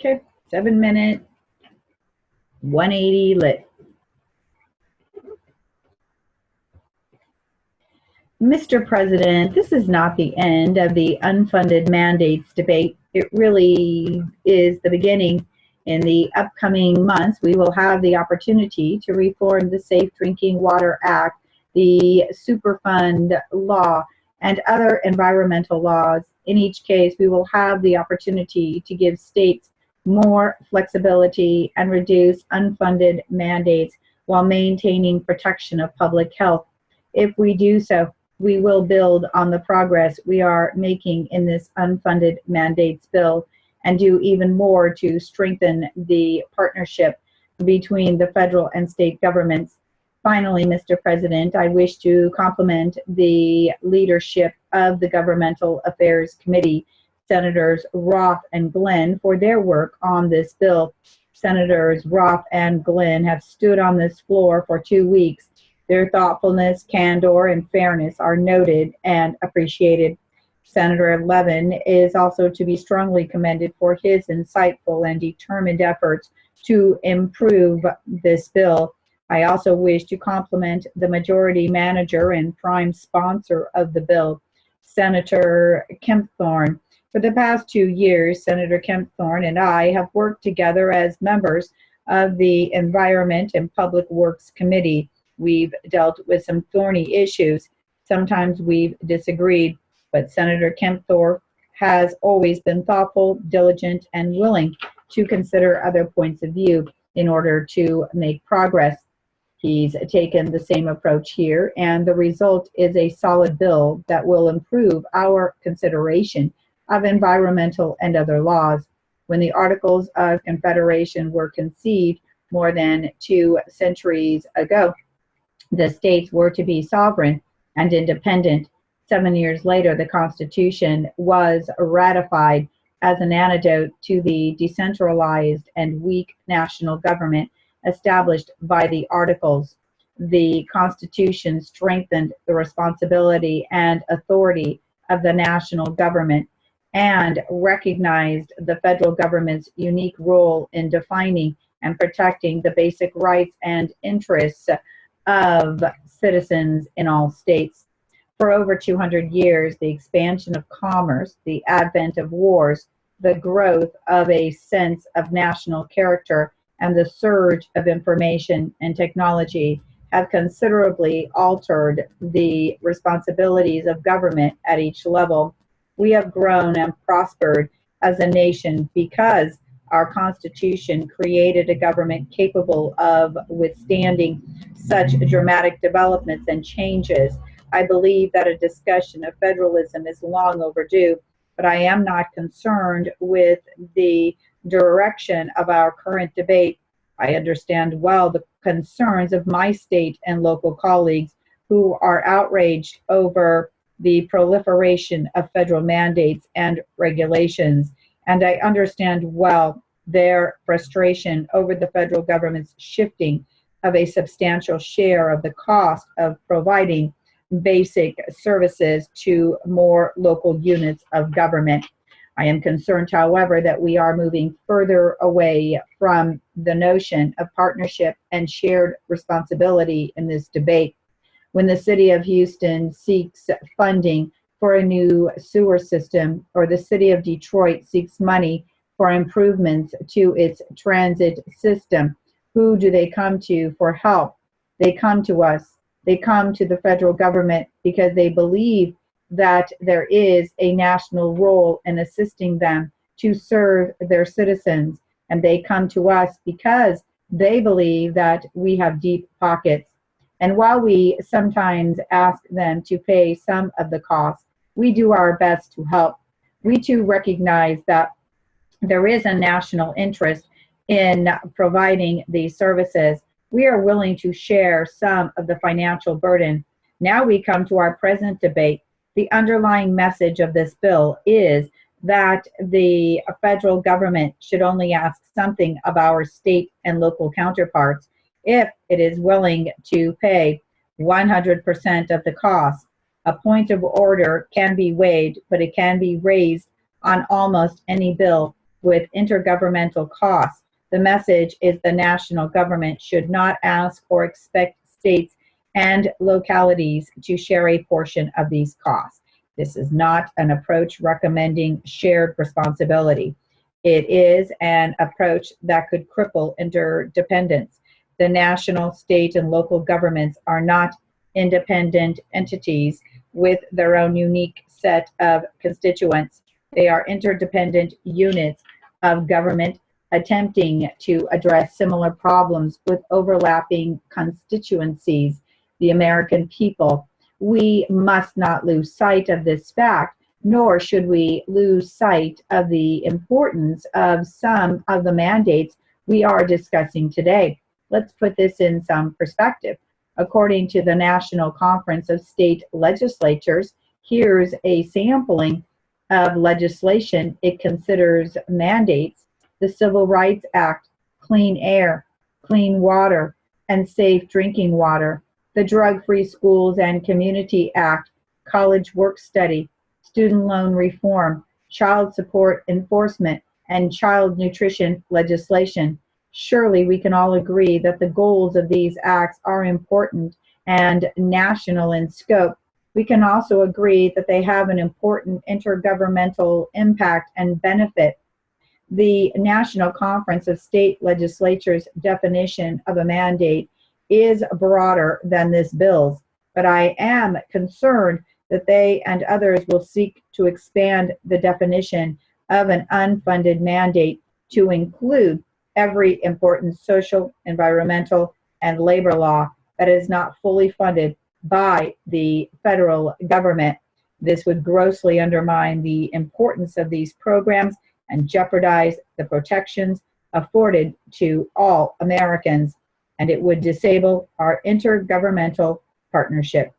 Okay, 7 minute, 180 lit. Mr. President, this is not the end of the unfunded mandates debate. It really is the beginning. In the upcoming months, we will have the opportunity to reform the Safe Drinking Water Act, the Superfund law, and other environmental laws. In each case, we will have the opportunity to give states more flexibility and reduce unfunded mandates while maintaining protection of public health. If we do so, we will build on the progress we are making in this unfunded mandates bill and do even more to strengthen the partnership between the federal and state governments. Finally, Mr. President, I wish to compliment the leadership of the Governmental Affairs Committee, Senators Roth and Glenn, for their work on this bill. Senators Roth and Glenn have stood on this floor for 2 weeks. Their thoughtfulness, candor, and fairness are noted and appreciated. Senator Levin is also to be strongly commended for his insightful and determined efforts to improve this bill. I also wish to compliment the majority manager and prime sponsor of the bill, Senator Kempthorne. For the past 2 years, Senator Kempthorne and I have worked together as members of the Environment and Public Works Committee. We've dealt with some thorny issues. Sometimes we've disagreed, but Senator Kempthorne has always been thoughtful, diligent, and willing to consider other points of view in order to make progress. He's taken the same approach here, and the result is a solid bill that will improve our consideration of environmental and other laws. When the Articles of Confederation were conceived more than 2 centuries ago, the states were to be sovereign and independent. 7 years later, the Constitution was ratified as an antidote to the decentralized and weak national government established by the Articles. The Constitution strengthened the responsibility and authority of the national government and recognized the federal government's unique role in defining and protecting the basic rights and interests of citizens in all states. For over 200 years, the expansion of commerce, the advent of wars, the growth of a sense of national character, and the surge of information and technology have considerably altered the responsibilities of government at each level. We have grown and prospered as a nation because our Constitution created a government capable of withstanding such dramatic developments and changes. I believe that a discussion of federalism is long overdue, but I am not concerned with the direction of our current debate. I understand well the concerns of my state and local colleagues who are outraged over the proliferation of federal mandates and regulations, and I understand well their frustration over the federal government's shifting of a substantial share of the cost of providing basic services to more local units of government. I am concerned, however, that we are moving further away from the notion of partnership and shared responsibility in this debate. When the city of Houston seeks funding for a new sewer system, or the city of Detroit seeks money for improvements to its transit system, who do they come to for help? They come to us. They come to the federal government because they believe that there is a national role in assisting them to serve their citizens. And they come to us because they believe that we have deep pockets. And while we sometimes ask them to pay some of the costs, we do our best to help. We too recognize that there is a national interest in providing these services. We are willing to share some of the financial burden. Now we come to our present debate. The underlying message of this bill is that the federal government should only ask something of our state and local counterparts if it is willing to pay 100% of the cost. A point of order can be waived, but it can be raised on almost any bill. with intergovernmental costs. The message is the national government should not ask or expect states and localities to share a portion of these costs. This is not an approach recommending shared responsibility. It is an approach that could cripple interdependence. The national, state, and local governments are not independent entities with their own unique set of constituents. They are interdependent units of government attempting to address similar problems with overlapping constituencies, the American people. We must not lose sight of this fact, nor should we lose sight of the importance of some of the mandates we are discussing today. Let's put this in some perspective. According to the National Conference of State Legislatures, here's a sampling of legislation it considers mandates: the Civil Rights Act, Clean Air, Clean Water, and Safe Drinking Water, the Drug-Free Schools and Community Act, College Work-Study, Student Loan Reform, Child Support Enforcement, and Child Nutrition legislation. Surely we can all agree that the goals of these acts are important and national in scope. We can also agree that they have an important intergovernmental impact and benefit. The National Conference of State Legislatures' definition of a mandate is broader than this bill's, but I am concerned that they and others will seek to expand the definition of an unfunded mandate to include every important social, environmental, and labor law that is not fully funded by the federal government. This would grossly undermine the importance of these programs and jeopardize the protections afforded to all Americans, and it would disable our intergovernmental partnership.